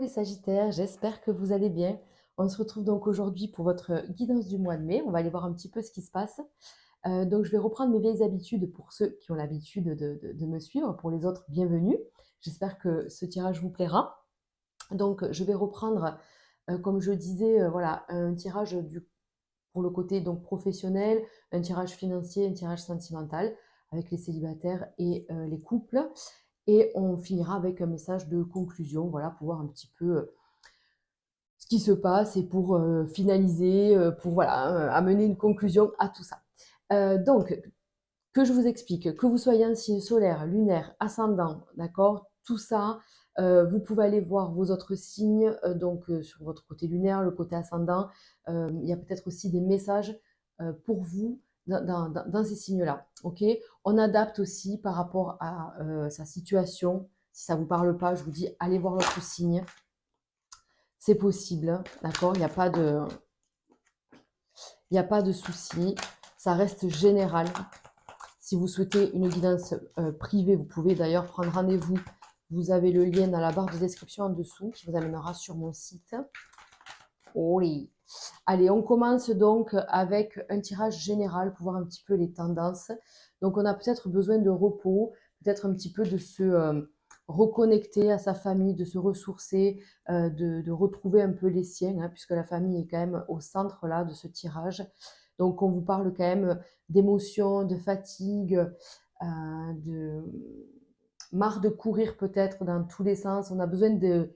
les Sagittaires, j'espère que vous allez bien. On se retrouve donc aujourd'hui pour votre guidance du mois de mai. On va aller voir un petit peu ce qui se passe. Donc je vais reprendre mes vieilles habitudes pour ceux qui ont l'habitude de me suivre. Pour les autres, bienvenue. J'espère que ce tirage vous plaira. Donc je vais reprendre, comme je disais, voilà, un tirage pour le côté donc professionnel, un tirage financier, un tirage sentimental avec les célibataires et les couples. Et on finira avec un message de conclusion, voilà, pour voir un petit peu ce qui se passe et pour finaliser, pour voilà, amener une conclusion à tout ça. Donc, que je vous explique, que vous soyez un signe solaire, lunaire, ascendant, d'accord, tout ça, vous pouvez aller voir vos autres signes, donc sur votre côté lunaire, le côté ascendant. Il y a peut-être aussi des messages pour vous dans ces signes-là. Ok. On adapte aussi par rapport à sa situation. Si ça ne vous parle pas, je vous dis, allez voir votre signe. C'est possible, d'accord. Il n'y a pas de souci. Ça reste général. Si vous souhaitez une guidance privée, vous pouvez d'ailleurs prendre rendez-vous. Vous avez le lien dans la barre de description en dessous qui vous amènera sur mon site. Oui. Allez, on commence donc avec un tirage général pour voir un petit peu les tendances. Donc, on a peut-être besoin de repos, peut-être un petit peu de se reconnecter à sa famille, de se ressourcer, de retrouver un peu les siens, hein, puisque la famille est quand même au centre là de ce tirage. Donc, on vous parle quand même d'émotions, de fatigue, de marre de courir peut-être dans tous les sens. On a besoin de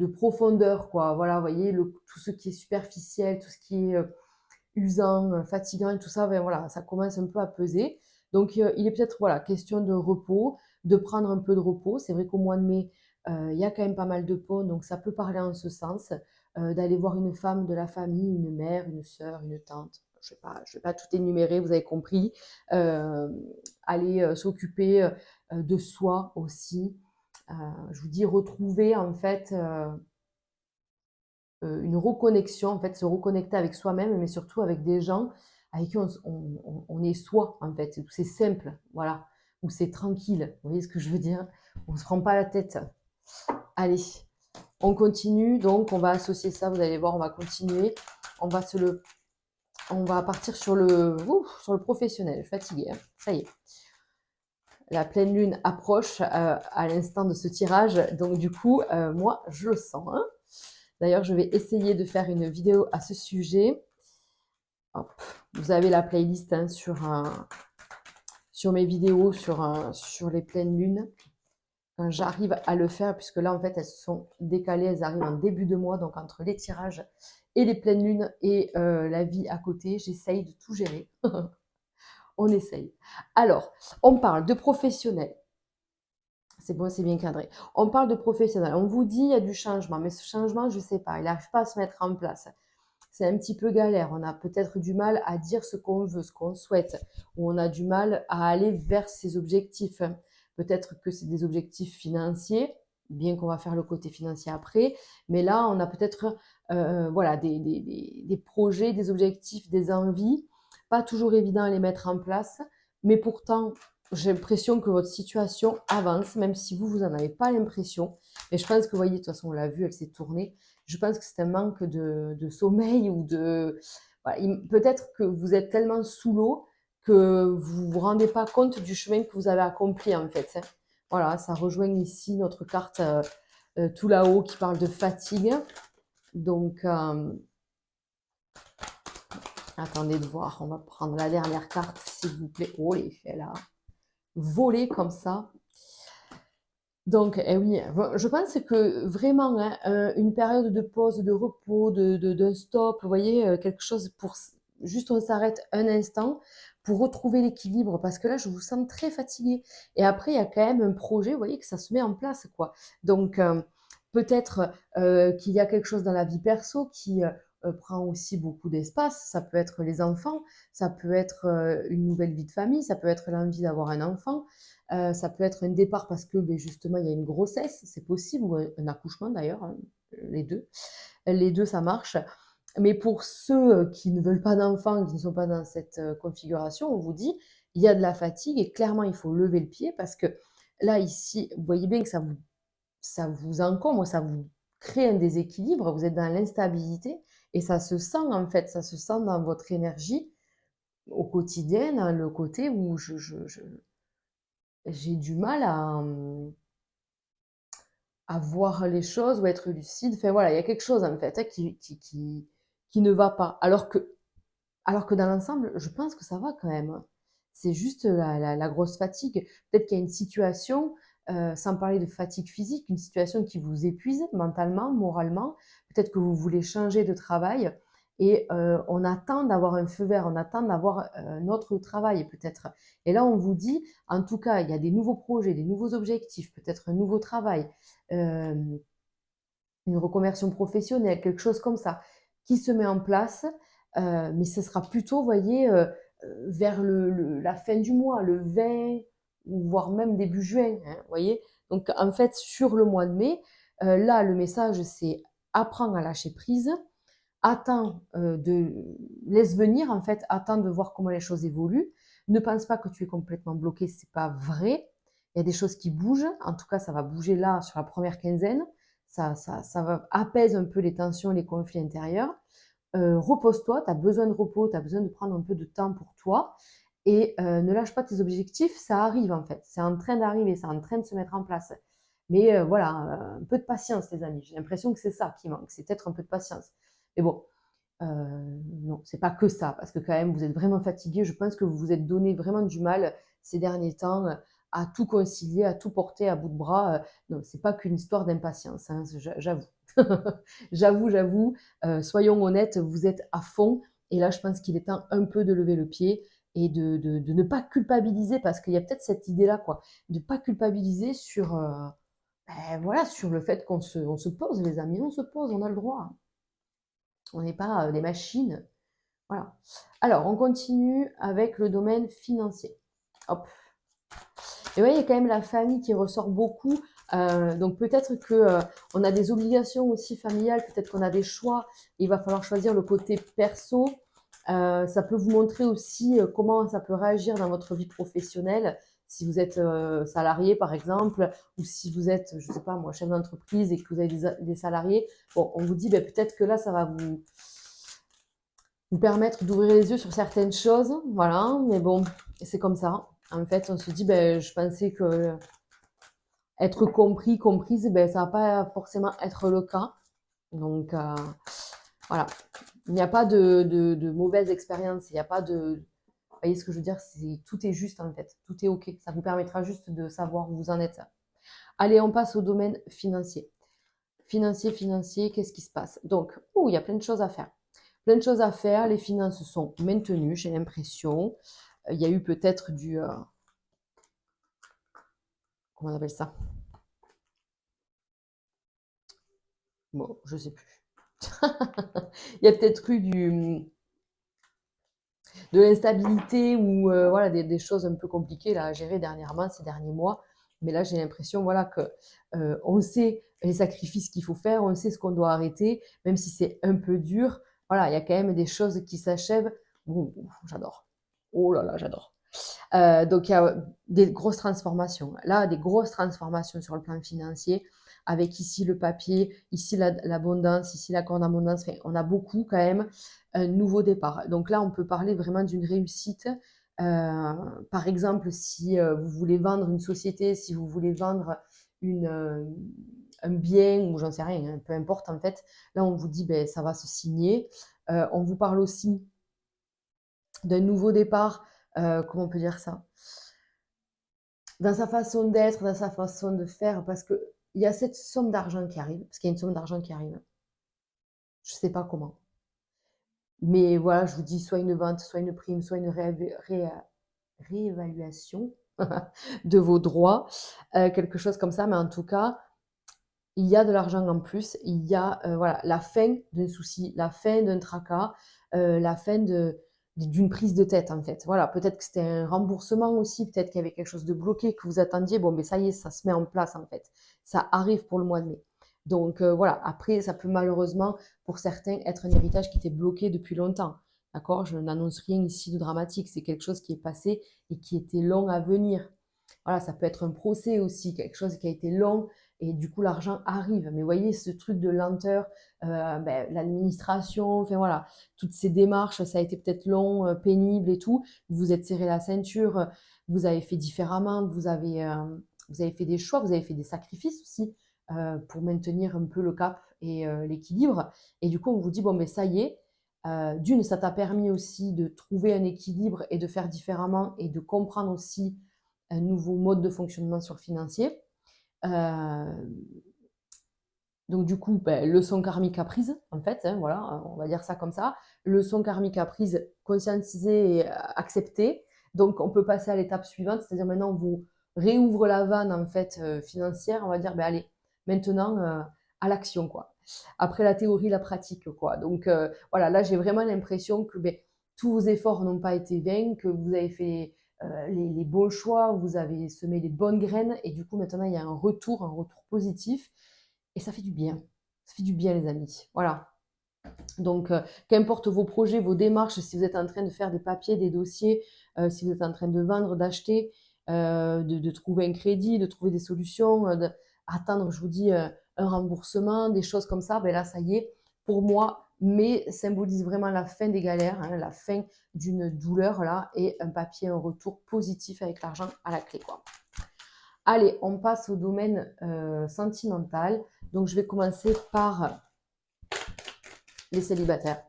profondeur, quoi. Voilà, vous voyez, tout ce qui est superficiel, tout ce qui est usant, fatigant et tout ça, ben voilà, ça commence un peu à peser. Donc, il est peut-être voilà, question de repos, de prendre un peu de repos. C'est vrai qu'au mois de mai, il y a quand même pas mal de ponts, donc ça peut parler en ce sens, d'aller voir une femme de la famille, une mère, une sœur, une tante. Je vais pas tout énumérer, vous avez compris. Euh, Aller s'occuper de soi aussi. Je vous dis retrouver en fait une reconnexion, en fait, se reconnecter avec soi-même, mais surtout avec des gens avec qui on est soi, en fait, où c'est simple, voilà, où c'est tranquille. Vous voyez ce que je veux dire? On ne se prend pas la tête. Allez, on continue, donc on va associer ça, vous allez voir, on va continuer. On va, on va partir sur le professionnel. Je suis fatiguée, hein. Ça y est. La pleine lune approche à l'instant de ce tirage, donc du coup, moi, je le sens, hein. D'ailleurs, je vais essayer de faire une vidéo à ce sujet. Hop, vous avez la playlist hein, sur mes vidéos sur les pleines lunes. Quand j'arrive à le faire, puisque là, en fait, elles se sont décalées, elles arrivent en début de mois, donc entre les tirages et les pleines lunes et la vie à côté, j'essaye de tout gérer. On essaye. Alors, on parle de professionnels. C'est bon, c'est bien cadré. On parle de professionnels. On vous dit il y a du changement, mais ce changement, je ne sais pas, il n'arrive pas à se mettre en place. C'est un petit peu galère. On a peut-être du mal à dire ce qu'on veut, ce qu'on souhaite, ou on a du mal à aller vers ses objectifs. Peut-être que c'est des objectifs financiers, bien qu'on va faire le côté financier après, mais là, on a peut-être voilà, des projets, des objectifs, des envies, pas toujours évident à les mettre en place, mais pourtant, j'ai l'impression que votre situation avance, même si vous n'en avez pas l'impression. Mais je pense que, vous voyez, de toute façon, on l'a vu, elle s'est tournée. Je pense que c'est un manque de sommeil ou de... Voilà, peut-être que vous êtes tellement sous l'eau que vous ne vous rendez pas compte du chemin que vous avez accompli, en fait, hein. Voilà, ça rejoint ici notre carte tout là-haut qui parle de fatigue. Donc, attendez de voir, on va prendre la dernière carte, s'il vous plaît. Oh, l'effet là. Voler comme ça. Donc, eh oui, je pense que vraiment, hein, une période de pause, de repos, d'un stop, vous voyez, quelque chose pour juste on s'arrête un instant pour retrouver l'équilibre, parce que là, je vous sens très fatigué. Et après, il y a quand même un projet, vous voyez, que ça se met en place, quoi. Donc, peut-être qu'il y a quelque chose dans la vie perso qui prend aussi beaucoup d'espace. Ça peut être les enfants, ça peut être une nouvelle vie de famille, ça peut être l'envie d'avoir un enfant. Ça peut être un départ parce que ben, justement il y a une grossesse, c'est possible, ou un accouchement d'ailleurs, hein, les deux. Les deux, ça marche. Mais pour ceux qui ne veulent pas d'enfants, qui ne sont pas dans cette configuration, on vous dit, il y a de la fatigue et clairement il faut lever le pied parce que là, ici, vous voyez bien que ça vous encombre, ça vous crée un déséquilibre, vous êtes dans l'instabilité et ça se sent en fait, ça se sent dans votre énergie au quotidien, dans le côté où j'ai du mal à voir les choses ou être lucide. Enfin voilà, il y a quelque chose en fait hein, qui ne va pas. Alors que dans l'ensemble, je pense que ça va quand même, hein. C'est juste la grosse fatigue. Peut-être qu'il y a une situation, sans parler de fatigue physique, une situation qui vous épuise mentalement, moralement. Peut-être que vous voulez changer de travail et on attend d'avoir un feu vert, on attend d'avoir un autre travail peut-être. Et là, on vous dit, en tout cas, il y a des nouveaux projets, des nouveaux objectifs, peut-être un nouveau travail, une reconversion professionnelle, quelque chose comme ça, qui se met en place, mais ce sera plutôt, vous voyez, vers la fin du mois, le 20, ou voire même début juin, hein, vous voyez. Donc en fait, sur le mois de mai, là, le message, c'est apprends à lâcher prise, attends laisse venir, en fait, attends de voir comment les choses évoluent. Ne pense pas que tu es complètement bloqué, c'est pas vrai. Il y a des choses qui bougent, en tout cas, ça va bouger là sur la première quinzaine. Ça va apaise un peu les tensions, les conflits intérieurs. Repose-toi, tu as besoin de repos, tu as besoin de prendre un peu de temps pour toi et ne lâche pas tes objectifs, ça arrive en fait, c'est en train d'arriver, c'est en train de se mettre en place. Mais voilà, un peu de patience les amis, j'ai l'impression que c'est ça qui manque, c'est peut-être un peu de patience. Mais bon, non, c'est pas que ça, parce que quand même vous êtes vraiment fatigué, je pense que vous vous êtes donné vraiment du mal ces derniers temps à tout concilier, à tout porter à bout de bras. Non, c'est pas qu'une histoire d'impatience, hein, j'avoue. J'avoue, soyons honnêtes, vous êtes à fond. Et là, je pense qu'il est temps un peu de lever le pied et de ne pas culpabiliser, parce qu'il y a peut-être cette idée-là, quoi, de ne pas culpabiliser sur, ben, voilà, sur le fait on se pose, les amis, on se pose, on a le droit. On n'est pas des machines. Voilà. Alors, on continue avec le domaine financier. Hop. Et ouais, il y a quand même la famille qui ressort beaucoup. Donc peut-être que on a des obligations aussi familiales, peut-être qu'on a des choix. Il va falloir choisir le côté perso. Ça peut vous montrer aussi comment ça peut réagir dans votre vie professionnelle. Si vous êtes salarié, par exemple, ou si vous êtes, je sais pas moi, chef d'entreprise et que vous avez des salariés, bon, on vous dit ben, peut-être que là, ça va vous permettre d'ouvrir les yeux sur certaines choses, voilà, mais bon, c'est comme ça. En fait, on se dit, ben, je pensais que être compris, comprise, ben, ça va pas forcément être le cas. Donc, voilà. Il n'y a pas de mauvaise expérience, il n'y a pas de... Vous voyez ce que je veux dire? Tout est juste, en fait. Tout est OK. Ça vous permettra juste de savoir où vous en êtes. Allez, on passe au domaine financier. Financier, qu'est-ce qui se passe? Donc, il y a plein de choses à faire. Plein de choses à faire. Les finances sont maintenues, j'ai l'impression. Il y a eu peut-être comment on appelle ça? Bon, je sais plus. Il y a peut-être eu de l'instabilité ou voilà, des choses un peu compliquées là, à gérer dernièrement, ces derniers mois. Mais là, j'ai l'impression voilà, que on sait les sacrifices qu'il faut faire, on sait ce qu'on doit arrêter, même si c'est un peu dur. Voilà, il y a quand même des choses qui s'achèvent. Ouh, j'adore. Oh là là, j'adore. Donc il y a des grosses transformations. Là, des grosses transformations sur le plan financier, avec ici le papier, ici l'abondance, ici l'accord d'abondance. Enfin, on a beaucoup quand même un nouveau départ. Donc là, on peut parler vraiment d'une réussite. Par exemple, si vous voulez vendre une société, si vous voulez vendre une, un bien, ou j'en sais rien, hein, peu importe en fait, là on vous dit ben, ça va se signer. On vous parle aussi d'un nouveau départ, comment on peut dire ça? Dans sa façon d'être, dans sa façon de faire, parce qu'il y a cette somme d'argent qui arrive, parce qu'il y a une somme d'argent qui arrive. Je ne sais pas comment. Mais voilà, je vous dis soit une vente, soit une prime, soit une réévaluation de vos droits, quelque chose comme ça. Mais en tout cas, il y a de l'argent en plus. Il y a voilà, la fin d'un souci, la fin d'un tracas, la fin d'une prise de tête en fait. Voilà, peut-être que c'était un remboursement aussi, peut-être qu'il y avait quelque chose de bloqué que vous attendiez. Bon, mais ça y est, ça se met en place en fait. Ça arrive pour le mois de mai. Donc voilà, après, ça peut malheureusement, pour certains, être un héritage qui était bloqué depuis longtemps. D'accord? Je n'annonce rien ici de dramatique. C'est quelque chose qui est passé et qui était long à venir. Voilà, ça peut être un procès aussi, quelque chose qui a été long et du coup l'argent arrive. Mais vous voyez ce truc de lenteur, l'administration, enfin voilà, toutes ces démarches, ça a été peut-être long, pénible et tout. Vous vous êtes serré la ceinture, vous avez fait différemment, vous avez fait des choix, vous avez fait des sacrifices aussi pour maintenir un peu le cap et l'équilibre. Et du coup, on vous dit, bon, mais ça y est, d'une, ça t'a permis aussi de trouver un équilibre et de faire différemment et de comprendre aussi un nouveau mode de fonctionnement sur le financier. Euh, donc du coup, leçon karmique apprise, en fait, hein, voilà, on va dire ça comme ça. Leçon karmique apprise, conscientisée et acceptée. Donc on peut passer à l'étape suivante, c'est-à-dire maintenant on vous réouvre la vanne en fait financière, on va dire, allez, maintenant à l'action quoi. Après la théorie, la pratique quoi. Donc voilà, là j'ai vraiment l'impression que tous vos efforts n'ont pas été vains, que vous avez fait les bons choix, vous avez semé les bonnes graines et du coup maintenant il y a un retour positif et ça fait du bien. Ça fait du bien, les amis. Voilà. Donc, qu'importe vos projets, vos démarches, si vous êtes en train de faire des papiers, des dossiers, si vous êtes en train de vendre, d'acheter, de trouver un crédit, de trouver des solutions, attendre, je vous dis, un remboursement, des choses comme ça, là, ça y est, pour moi, mais symbolise vraiment la fin des galères, hein, la fin d'une douleur, là, et un papier, un retour positif avec l'argent à la clé, quoi. Allez, on passe au domaine sentimental. Donc, je vais commencer par les célibataires.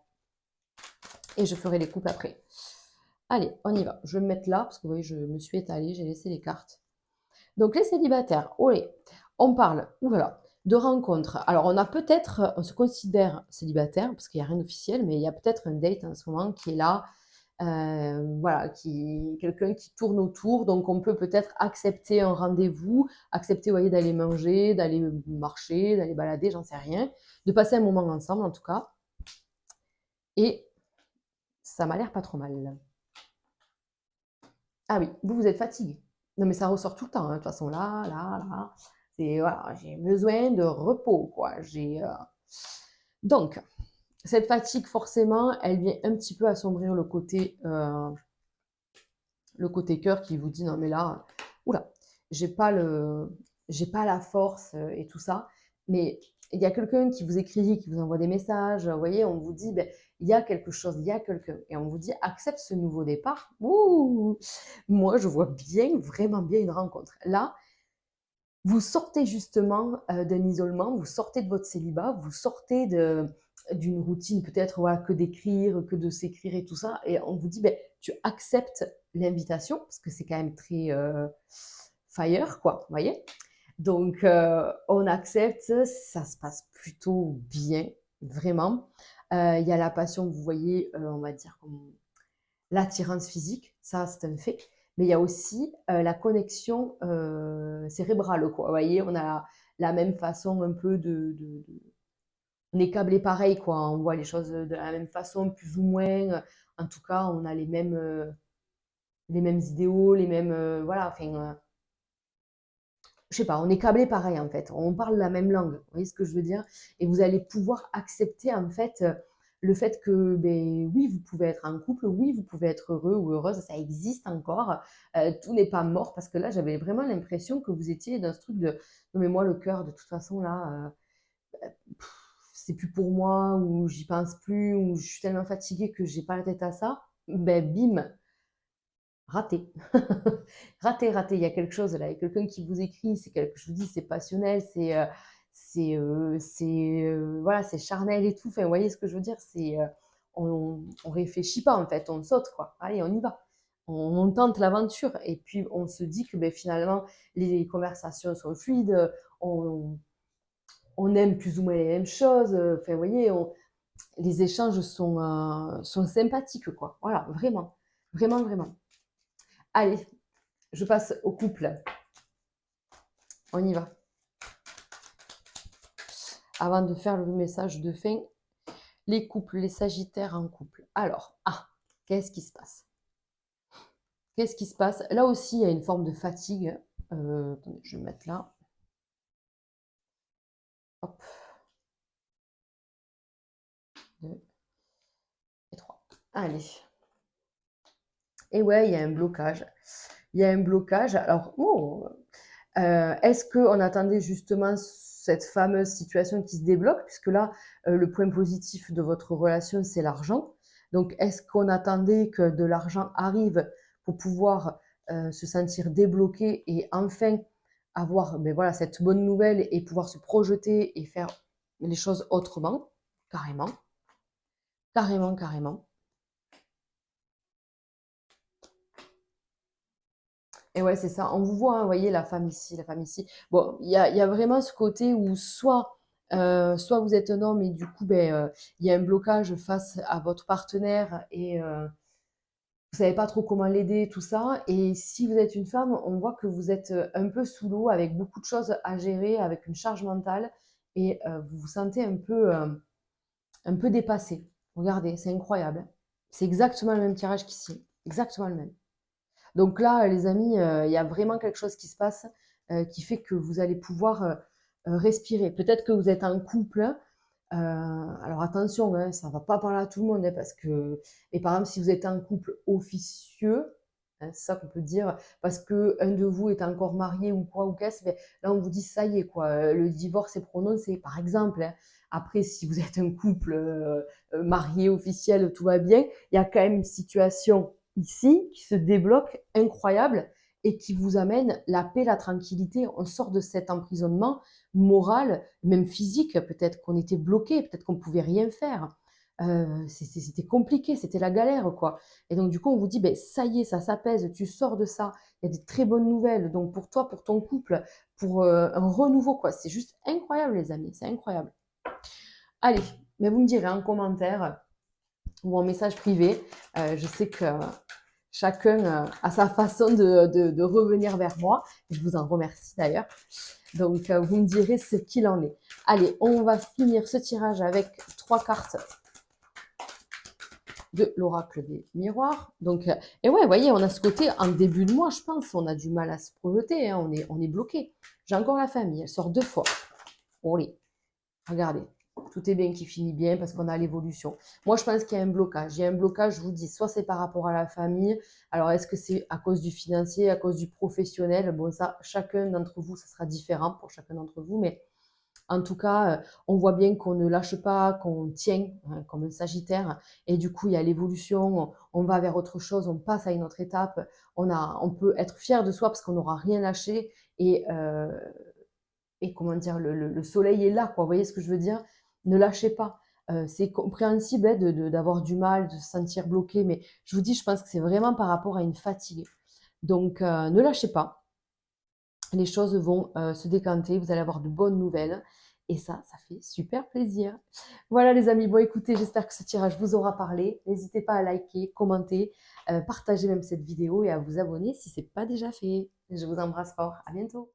Et je ferai les couples après. Allez, on y va. Je vais me mettre là, parce que vous voyez, je me suis étalée, j'ai laissé les cartes. Donc, les célibataires, olé, on parle, oulala, de rencontres. Alors, on se considère célibataire, parce qu'il n'y a rien d'officiel, mais il y a peut-être un date en ce moment qui est là, voilà, quelqu'un qui tourne autour, donc on peut peut-être accepter un rendez-vous, accepter, vous voyez, d'aller manger, d'aller marcher, d'aller balader, j'en sais rien, de passer un moment ensemble en tout cas, et ça m'a l'air pas trop mal. Ah oui, vous êtes fatigué. Non mais ça ressort tout le temps, hein, de toute façon, là, c'est, voilà, j'ai besoin de repos, quoi, Donc, cette fatigue, forcément, elle vient un petit peu assombrir le côté cœur qui vous dit non mais là, oula, j'ai pas le, j'ai pas la force et tout ça. Mais il y a quelqu'un qui vous écrit, qui vous envoie des messages. Vous voyez, on vous dit il y a quelque chose, il y a quelqu'un, et on vous dit accepte ce nouveau départ. Ouh, moi je vois bien, vraiment bien une rencontre. Là, vous sortez justement d'un isolement, vous sortez de votre célibat, vous sortez d'une routine peut-être voilà, que d'écrire, que de s'écrire et tout ça, et on vous dit, tu acceptes l'invitation, parce que c'est quand même très fire, quoi, vous voyez. Donc, on accepte, ça se passe plutôt bien, vraiment. Il y a la passion, vous voyez, on va dire, l'attirance physique, ça c'est un fait, mais il y a aussi la connexion cérébrale, quoi. Vous voyez, on a la même façon un peu on est câblé pareil, quoi. On voit les choses de la même façon, plus ou moins. En tout cas, on a les mêmes idéaux, les mêmes, voilà, enfin, je sais pas, on est câblé pareil en fait. On parle la même langue. Vous voyez ce que je veux dire? Et vous allez pouvoir accepter en fait le fait que, oui, vous pouvez être en couple, oui, vous pouvez être heureux ou heureuse, ça existe encore. Tout n'est pas mort parce que là, j'avais vraiment l'impression que vous étiez dans ce truc de non, mais moi, le cœur, de toute façon, là, c'est plus pour moi, ou j'y pense plus, ou je suis tellement fatiguée que j'ai pas la tête à ça. Bim, raté. Raté. Il y a quelque chose là. Il y a quelqu'un qui vous écrit. Je vous dis, c'est passionnel, voilà, c'est charnel et tout. Enfin, vous voyez ce que je veux dire? On réfléchit pas en fait, on saute quoi. Allez, on y va. On tente l'aventure et puis on se dit que finalement les conversations sont fluides. On, on aime plus ou moins les mêmes choses. Enfin, vous voyez, les échanges sont sympathiques quoi. Voilà, vraiment, vraiment, vraiment. Allez, je passe au couple. On y va. Avant de faire le message de fin, les couples, les sagittaires en couple. Alors, qu'est-ce qui se passe? Qu'est-ce qui se passe? Là aussi, il y a une forme de fatigue. Attendez, je vais me mettre là. Hop. 2 et 3. Allez. Et ouais, il y a un blocage. Il y a un blocage. Alors, Est-ce qu'on attendait justement cette fameuse situation qui se débloque? Puisque là, le point positif de votre relation, c'est l'argent. Donc, est-ce qu'on attendait que de l'argent arrive pour pouvoir se sentir débloqué et enfin avoir ben voilà, cette bonne nouvelle et pouvoir se projeter et faire les choses autrement? Carrément, carrément, carrément. Et ouais, c'est ça. On vous voit, hein, vous voyez, la femme ici, la femme ici. Bon, il y a vraiment ce côté où soit vous êtes un homme et du coup, ben, il y a un blocage face à votre partenaire et vous savez pas trop comment l'aider, tout ça. Et si vous êtes une femme, on voit que vous êtes un peu sous l'eau avec beaucoup de choses à gérer, avec une charge mentale et vous vous sentez un peu dépassé. Regardez, c'est incroyable. C'est exactement le même tirage qu'ici. Exactement le même. Donc là, les amis, il y a vraiment quelque chose qui se passe qui fait que vous allez pouvoir respirer. Peut-être que vous êtes en couple. Alors attention, hein, ça ne va pas parler à tout le monde, hein, parce que, et par exemple, si vous êtes un couple officieux, hein, c'est ça qu'on peut dire, parce que un de vous est encore marié ou quoi ou qu'est-ce, ben, là on vous dit ça y est quoi, le divorce est prononcé, par exemple. Hein. Après, si vous êtes un couple marié officiel, tout va bien, il y a quand même une situation ici qui se débloque incroyable et qui vous amène la paix, la tranquillité. On sort de cet emprisonnement moral, même physique, peut-être qu'on était bloqué, peut-être qu'on ne pouvait rien faire. C'était compliqué, c'était la galère, quoi. Et donc, du coup, on vous dit, ben, ça y est, ça s'apaise, tu sors de ça. Il y a des très bonnes nouvelles. Donc, pour toi, pour ton couple, pour un renouveau, quoi. C'est juste incroyable, les amis, c'est incroyable. Allez, mais vous me direz en commentaire ou en message privé. Je sais que chacun a sa façon de revenir vers moi. Je vous en remercie d'ailleurs. Donc, vous me direz ce qu'il en est. Allez, on va finir ce tirage avec 3 cartes de l'oracle des miroirs. Donc, et ouais, vous voyez, on a ce côté en début de mois, je pense, on a du mal à se projeter, hein, on est bloqué. J'ai encore la famille, elle sort 2 fois. Oui, regardez, tout est bien qui finit bien parce qu'on a l'évolution. Moi, je pense qu'il y a un blocage. Il y a un blocage, je vous dis, soit c'est par rapport à la famille. Alors, est-ce que c'est à cause du financier, à cause du professionnel? Bon, ça, chacun d'entre vous, ça sera différent pour chacun d'entre vous. Mais en tout cas, on voit bien qu'on ne lâche pas, qu'on tient hein, comme un sagittaire. Et du coup, il y a l'évolution. On va vers autre chose, on passe à une autre étape. On peut être fier de soi parce qu'on n'aura rien lâché. Et comment dire, le soleil est là, quoi. Vous voyez ce que je veux dire? Ne lâchez pas. C'est compréhensible hein, d'avoir du mal, de se sentir bloqué, mais je vous dis, je pense que c'est vraiment par rapport à une fatigue. Donc, ne lâchez pas. Les choses vont se décanter, vous allez avoir de bonnes nouvelles. Et ça fait super plaisir. Voilà les amis, bon écoutez, j'espère que ce tirage vous aura parlé. N'hésitez pas à liker, commenter, partager même cette vidéo et à vous abonner si ce n'est pas déjà fait. Je vous embrasse fort, à bientôt.